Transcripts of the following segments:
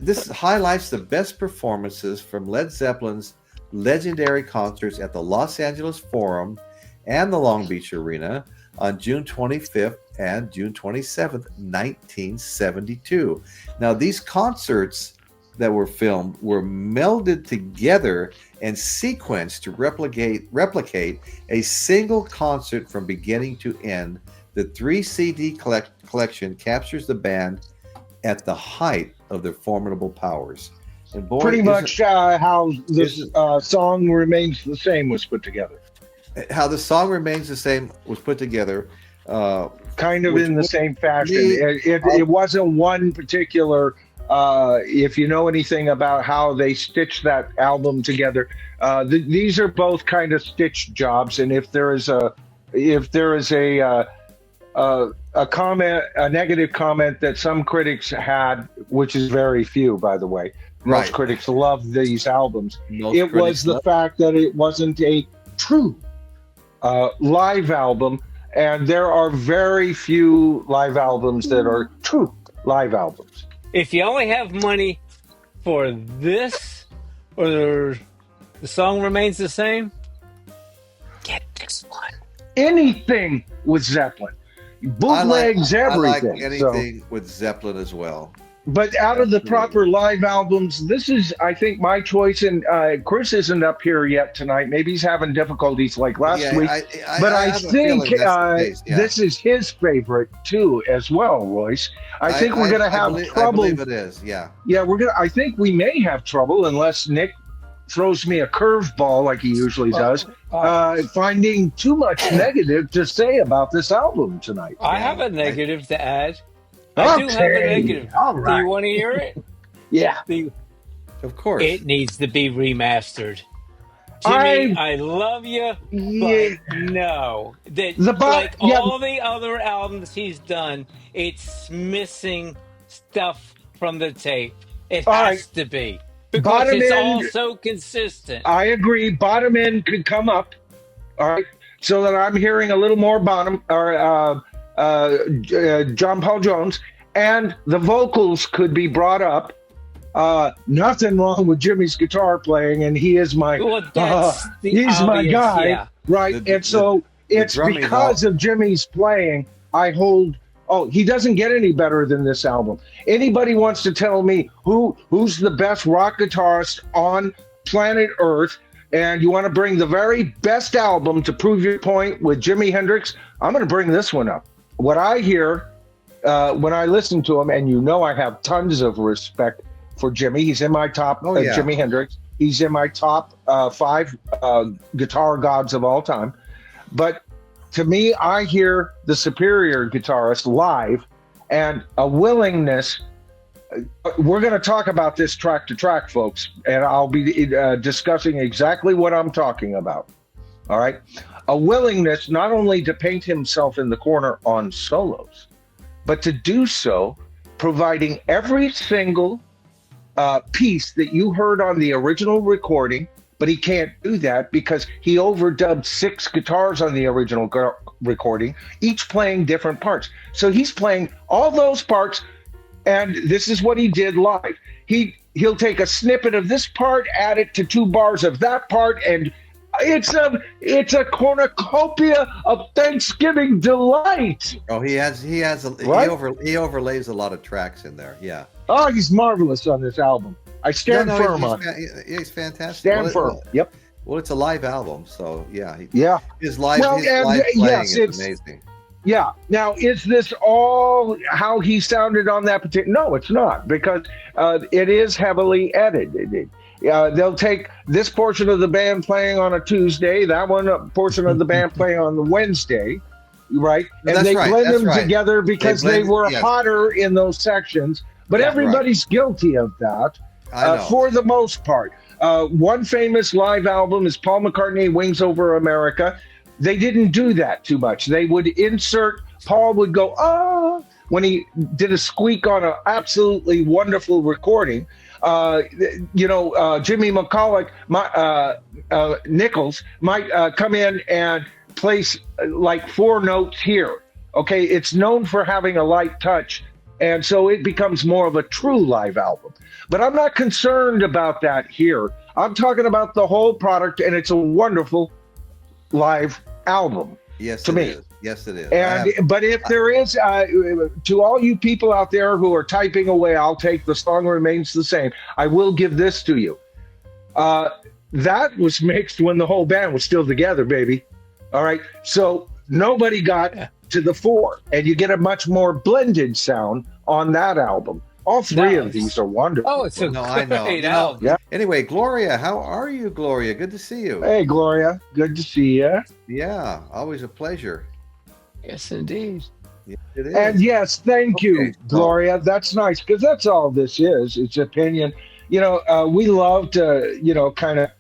This highlights the best performances from Led Zeppelin's legendary concerts at the Los Angeles Forum and the Long Beach Arena on June 25th and June 27th, 1972. Now, these concerts that were filmed were melded together and sequenced to replicate a single concert from beginning to end. The 3 CD collection captures the band at the height of their formidable powers. And boy, pretty much how this song remains the same was put together. How the song remains the same was put together, kind of in the same fashion. It wasn't one particular. If you know anything about how they stitched that album together, these are both kind of stitched jobs. And if there is a comment, a negative comment that some critics had, which is very few, by the way. Most critics love these albums. It was the fact that it wasn't a true live album, and there are very few live albums that are true live albums. If you only have money for this, or the song remains the same, get this one. Anything with Zeppelin. Bootlegs, everything. I like anything with Zeppelin as well. But out of the proper live albums, this is, I think, my choice. And Chris isn't up here yet tonight. Maybe he's having difficulties like last week. But I think this is his favorite too, as well, Royce. I think we're going to have trouble. I believe it is. Yeah. Yeah, I think we may have trouble unless Nick throws me a curveball like he usually does, finding too much negative to say about this album tonight. I have a negative to add. I do have a negative. All right. Do you want to hear it? Yeah. Of course. It needs to be remastered. Jimmy, I love you, but no. All the other albums he's done, it's missing stuff from the tape. It has to be. Because it's all so consistent. I agree. Bottom end could come up. All right. So that I'm hearing a little more bottom or John Paul Jones, and the vocals could be brought up. Nothing wrong with Jimmy's guitar playing, and he is my he's my guy, right? It's because of Jimmy's playing. I hold. Oh, he doesn't get any better than this album. Anybody wants to tell me who's the best rock guitarist on planet Earth, and you want to bring the very best album to prove your point with Jimi Hendrix, I'm going to bring this one up. What I hear when I listen to him, and you know I have tons of respect for Jimmy. He's in my top, Jimi Hendrix. He's in my top 5 guitar gods of all time. But to me, I hear the superior guitarist live and a willingness. We're going to talk about this track to track, folks, and I'll be discussing exactly what I'm talking about. All right. A willingness not only to paint himself in the corner on solos, but to do so providing every single piece that you heard on the original recording. But he can't do that because he overdubbed 6 guitars on the original recording, each playing different parts. So he's playing all those parts, and this is what he did live. He'll take a snippet of this part, add it to 2 bars of that part, and it's a cornucopia of Thanksgiving delight. Oh, he overlays a lot of tracks in there. Yeah. Oh, he's marvelous on this album. I stand firm on it. He's fantastic. Stand firm. Yep. Well, it's a live album, so yeah. His live playing is amazing. Yeah. Now, is this all how he sounded on that particular? No, it's not, because it is heavily edited. They'll take this portion of the band playing on a Tuesday, that one portion of the band playing on the Wednesday, right? And they blend them together because they were hotter in those sections. But everybody's guilty of that. For the most part. One famous live album is Paul McCartney, Wings Over America. They didn't do that too much. They would insert, Paul would go, when he did a squeak on an absolutely wonderful recording. Jimmy McCulloch, Nichols might come in and place like 4 notes here. Okay, it's known for having a light touch. And so it becomes more of a true live album. But I'm not concerned about that here. I'm talking about the whole product, and it's a wonderful live album. Yes, to it me. is. Yes, it is. But if there is, to all you people out there who are typing away, I'll take The Song Remains the Same. I will give this to you. That was mixed when the whole band was still together, baby. All right. So nobody got to the fore, and you get a much more blended sound on that album. All three of these are wonderful. Oh, it's a I know. great album. Yeah. Anyway, Gloria, how are you, Gloria? Good to see you. Hey, Gloria. Good to see you. Yeah, always a pleasure. Yes, indeed. Yes, it is. And yes, thank you, Gloria. That's nice, because that's all this is. It's opinion. We love to, kind of,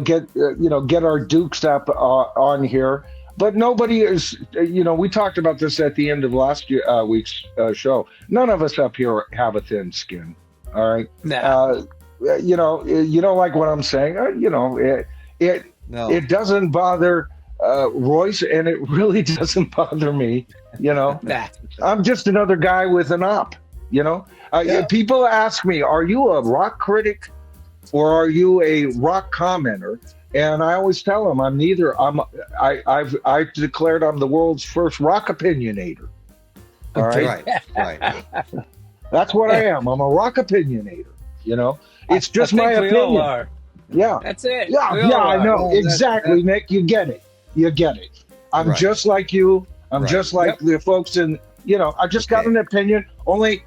get our dukes up on here. But nobody is, we talked about this at the end of last week's show. None of us up here have a thin skin. All right. No. You don't like what I'm saying. It doesn't bother Royce, and it really doesn't bother me. Nah. I'm just another guy with an op. People ask me, "Are you a rock critic, or are you a rock commenter?" And I always tell them I'm neither. I've declared I'm the world's first rock opinionator. All right. Right. That's what I am. I'm a rock opinionator. It's just my opinion. We all are. Yeah. That's it. Yeah. I know exactly, Nick. You get it. I'm just like you. I'm just like the folks in. I just got an opinion. Only.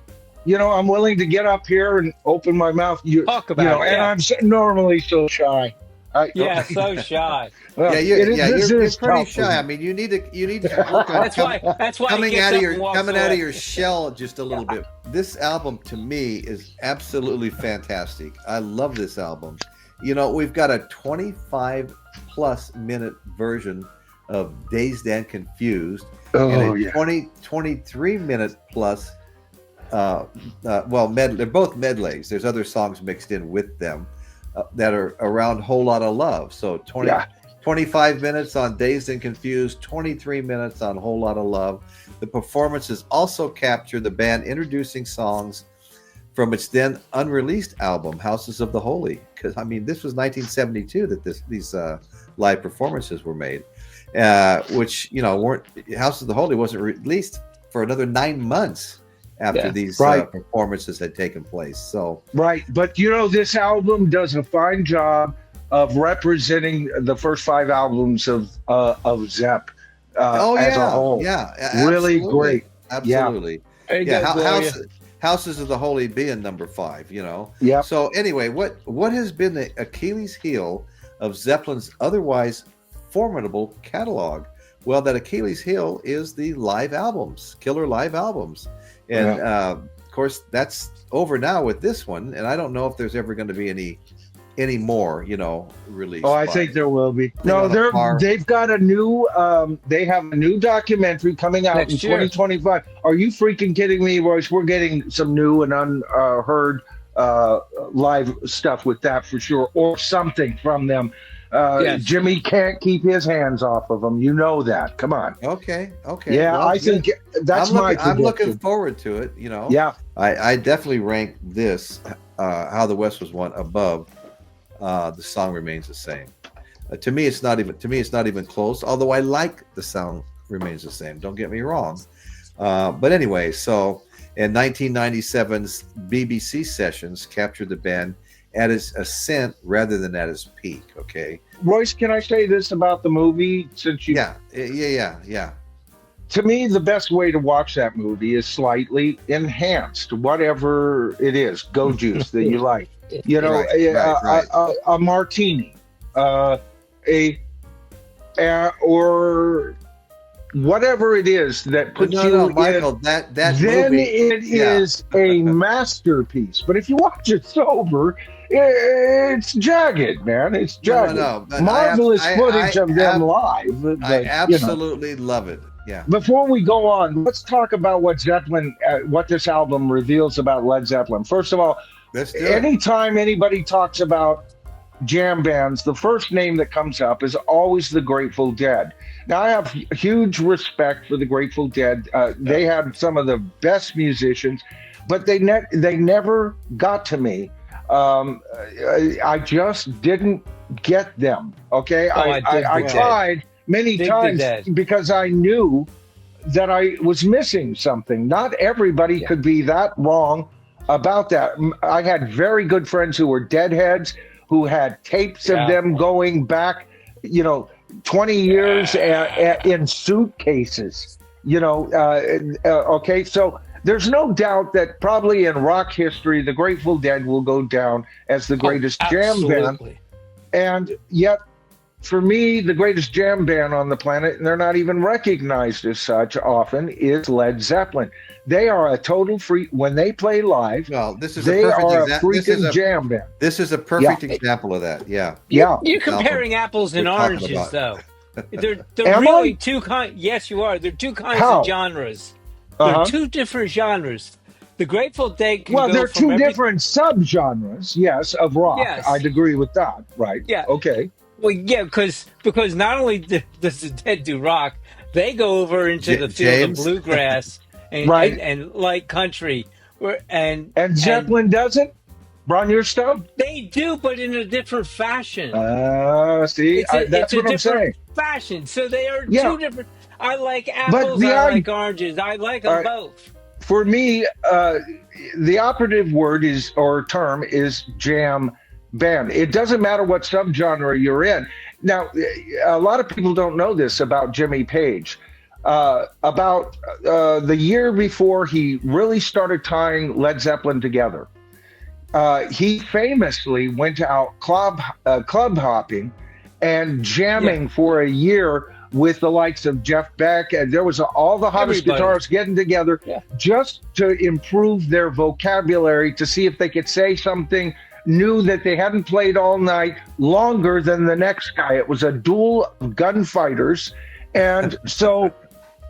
I'm willing to get up here and open my mouth. Talk about it. And I'm normally so shy. So shy. Well, you're pretty shy. I mean, you need to work on that's why coming out of your shell just a little bit. This album to me is absolutely fantastic. I love this album. We've got a 25 plus minute version of Dazed and Confused, and a 23 minute plus they're both medleys. There's other songs mixed in with them that are around Whole Lot of Love. So 25 minutes on Dazed and Confused, 23 minutes on Whole Lot of Love. The performances also capture the band introducing songs from its then unreleased album, Houses of the Holy. Because, this was 1972 that these live performances were made, which, Houses of the Holy wasn't released for another 9 months after these performances had taken place. So but this album does a fine job of representing the first 5 albums of Zepp as a whole. Really great. Absolutely. Yeah. Houses of the Holy being number 5. Yeah. So anyway, what has been the Achilles heel of Zeppelin's otherwise formidable catalog? Well, that Achilles heel is the live albums, killer live albums. And of course, that's over now with this one. And I don't know if there's ever going to be any more, released. I think there will be. No, they've got a new. They have a new documentary coming out in 2025. Are you freaking kidding me, Royce? We're getting some new and unheard live stuff with that for sure, or something from them. Jimmy can't keep his hands off of them. You know that. Come on. Okay. Yeah, well, I think that's my prediction. I'm looking forward to it. Yeah. I definitely rank this How the West Was Won above The Song Remains the Same. To me, it's not even close. Although I like The Song Remains the Same. Don't get me wrong. But anyway, so in 1997's BBC sessions captured the band at its ascent rather than at its peak. Okay, Royce, can I say this about the movie? Since you, yeah. To me, the best way to watch that movie is slightly enhanced, whatever it is, go juice that you like. A martini, or whatever it is that puts Michael, that then movie, it is a masterpiece. But if you watch it sober, it's jagged, man. It's jagged. Marvelous footage of them live. But, I absolutely love it. Yeah. Before we go on, let's talk about what this album reveals about Led Zeppelin. First of all, anytime anybody talks about jam bands, the first name that comes up is always the Grateful Dead. Now, I have huge respect for the Grateful Dead. They had some of the best musicians. but they never got to me. I just didn't get them. Okay, Oh, I dig I the dead. tried many Dig the times dead. because I knew that I was missing something. Not everybody Yeah. could be that wrong about that. I had very good friends who were deadheads who had tapes of Yeah. them going back, 20 years in suitcases. Okay, so there's no doubt that probably in rock history, the Grateful Dead will go down as the Oh, greatest jam band. absolutely. And yet, for me, the greatest jam band on the planet, and they're not even recognized as such often, is Led Zeppelin. They are a total freak. When they play live, Well, this is a they perfect are a example. freaking jam band. This is a Yeah, perfect example of that. Yeah. yeah. You're Album comparing apples we're and talking oranges, about. though. They're Am really I? two kind. Yes, you are. They're two kinds of How? genres. They're Uh-huh. two different genres. The Grateful Dead can Well, go they're from two every. different subgenres, yes, of rock. Yes. I'd agree with that. Right. Yeah. Okay. Well, yeah, because not only does the Dead do rock, they go over into the field of James. bluegrass Right. and light country, where And and Zeppelin doesn't? Run your stuff? they do, but in a different fashion. See, It's that's a what I'm different saying. fashion. So they are Yeah. two different. I like But apples. the I I like oranges. I like all them right, both. for me, the operative word is or term is jam band. It doesn't matter what subgenre you're in. Now, a lot of people don't know this about Jimmy Page. About the year before he really started tying Led Zeppelin together, he famously went out club hopping and Yeah, jamming for a year with the likes of Jeff Beck, and there was all the hottest everybody. guitarists getting together Yeah, just to improve their vocabulary to see if they could say something new that they hadn't played all night longer than the next guy. It was a duel of gunfighters, and so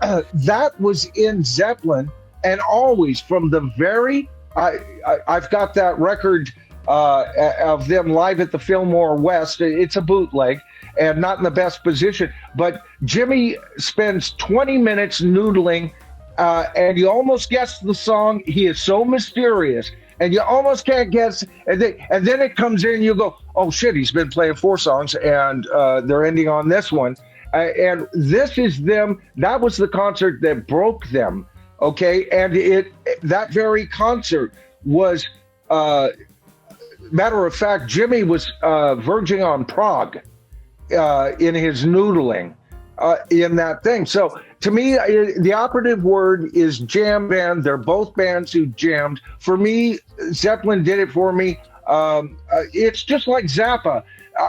that was in Zeppelin, and always from the very I've got that record of them live at the Fillmore West. It's a bootleg and not in the best position, but Jimmy spends 20 minutes noodling, and you almost guess the song. He is so mysterious, and you almost can't guess. And then it comes in, you go, "Oh shit, he's been playing 4 songs, and they're ending on this one." And this is them. That was the concert that broke them. Okay, and that very concert was, matter of fact, Jimmy was verging on Prague in his noodling in that thing. So to me, the operative word is jam band. They're both bands who jammed. For me, Zeppelin did it for me. It's just like Zappa.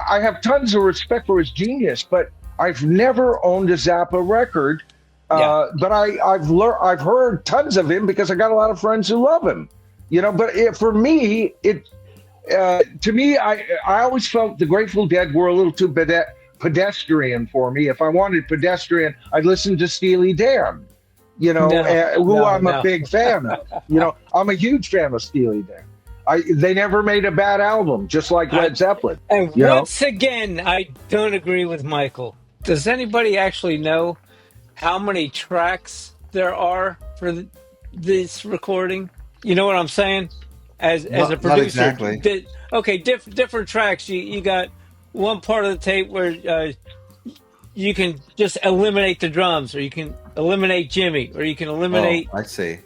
I have tons of respect for his genius, but I've never owned a Zappa record. yeah. But I've heard tons of him because I got a lot of friends who love him. But for me, to me, I always felt the Grateful Dead were a little too pedestrian for me. If I wanted pedestrian, I'd listen to Steely Dan, No, who no, I'm a no. big fan of. I'm a huge fan of Steely Dan. They never made a bad album, just like Led Zeppelin. And You know, once again, I don't agree with Michael. Does anybody actually know how many tracks there are for this recording? You know what I'm saying? As a Not producer, exactly. okay, different tracks. You got one part of the tape where you can just eliminate the drums, or you can eliminate Jimmy, or you can Oh, eliminate, I see.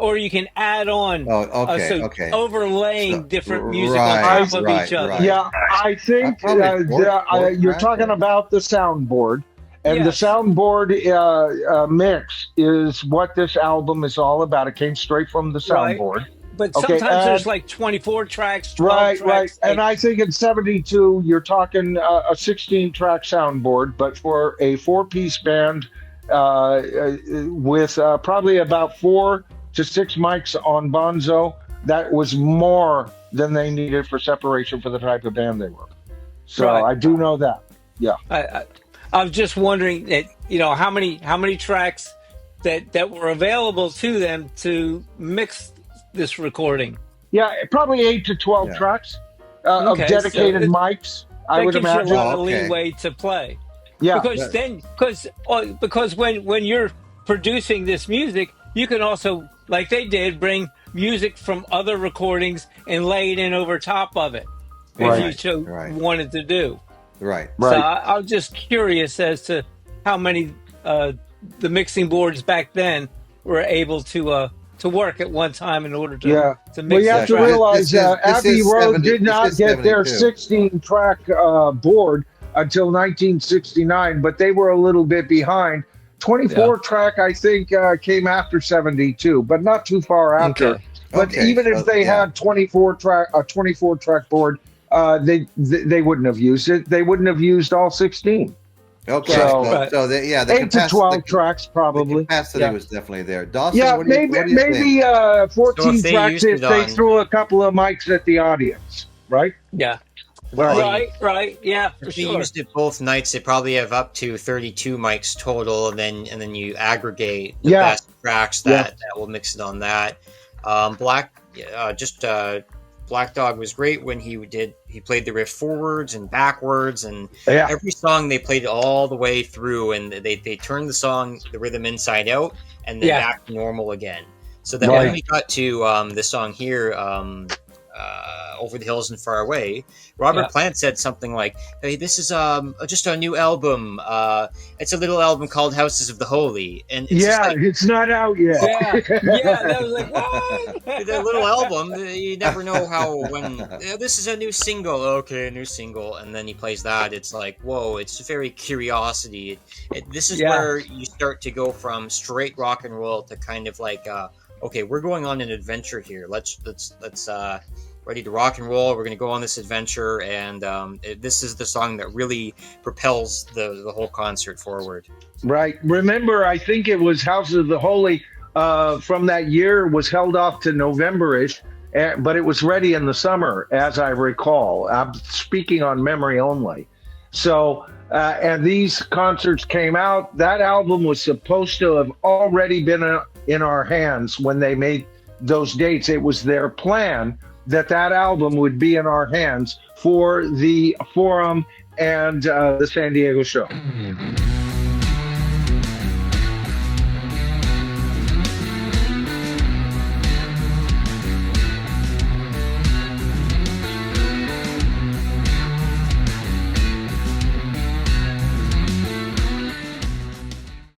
or you can add on. Oh, okay, So okay. overlaying So, different music on right, top of right, each other. right. yeah, I think Probably four you're track, talking right? about the soundboard. And the Yes, soundboard mix is what this album is all about. It came straight from the right. soundboard. But Okay, sometimes there's like 24 tracks, 12 right. tracks. And I think in 72, you're talking a 16-track soundboard, but for a four-piece band with probably about 4 to 6 mics on Bonzo, that was more than they needed for separation for the type of band they were. So Right. I do know that. Yeah. I was just wondering that how many tracks that were available to them to mix this recording. Yeah, probably 8 to 12 Yeah. tracks of Okay, so dedicated mics, I that would gives you a imagine. lot Oh, of okay. leeway to play. Yeah, Because then, because when you're producing this music, you can also, like they did, bring music from other recordings and lay it in over top of it if you wanted to do. Right. So I was just curious as to how many the mixing boards back then were able to work at one time in order to mix. Well, you have to realize Abbey Road did not get their 16-track board until 1969, but they were a little bit behind. 24-track, I think, came after 72, but not too far after. Okay. But even if they had 24-track board, they wouldn't have used it. They wouldn't have used all 16. Okay, so the 8 to 12 tracks probably. The capacity was definitely there. Dawson, what maybe do you think? 14 tracks if they threw a couple of mics at the audience, right? Yeah. Right. Yeah, for if they sure. used it both nights, they probably have up to 32 mics total, and then you aggregate the best tracks that will mix it on that. Black Dog was great when he played the riff forwards and backwards, and every song they played all the way through, and they turned the rhythm inside out and then back to normal again. So then when we got to this song here, Over the Hills and Far Away, Robert Plant said something like, "Hey, this is just a new album. It's a little album called Houses of the Holy." And it's it's not out yet. That was like, what? The little album, you never know when this is a new single. Okay, a new single, and then he plays that. It's like, whoa! It's very curiosity. This is where you start to go from straight rock and roll to kind of like, okay, we're going on an adventure here. Let's ready to rock and roll. We're going to go on this adventure, and this is the song that really propels the whole concert forward. Right. Remember, I think it was Houses of the Holy from that year was held off to November-ish, but it was ready in the summer, as I recall. I'm speaking on memory only. So, and these concerts came out. That album was supposed to have already been in our hands when they made those dates. It was their plan that album would be in our hands for the Forum and the San Diego show.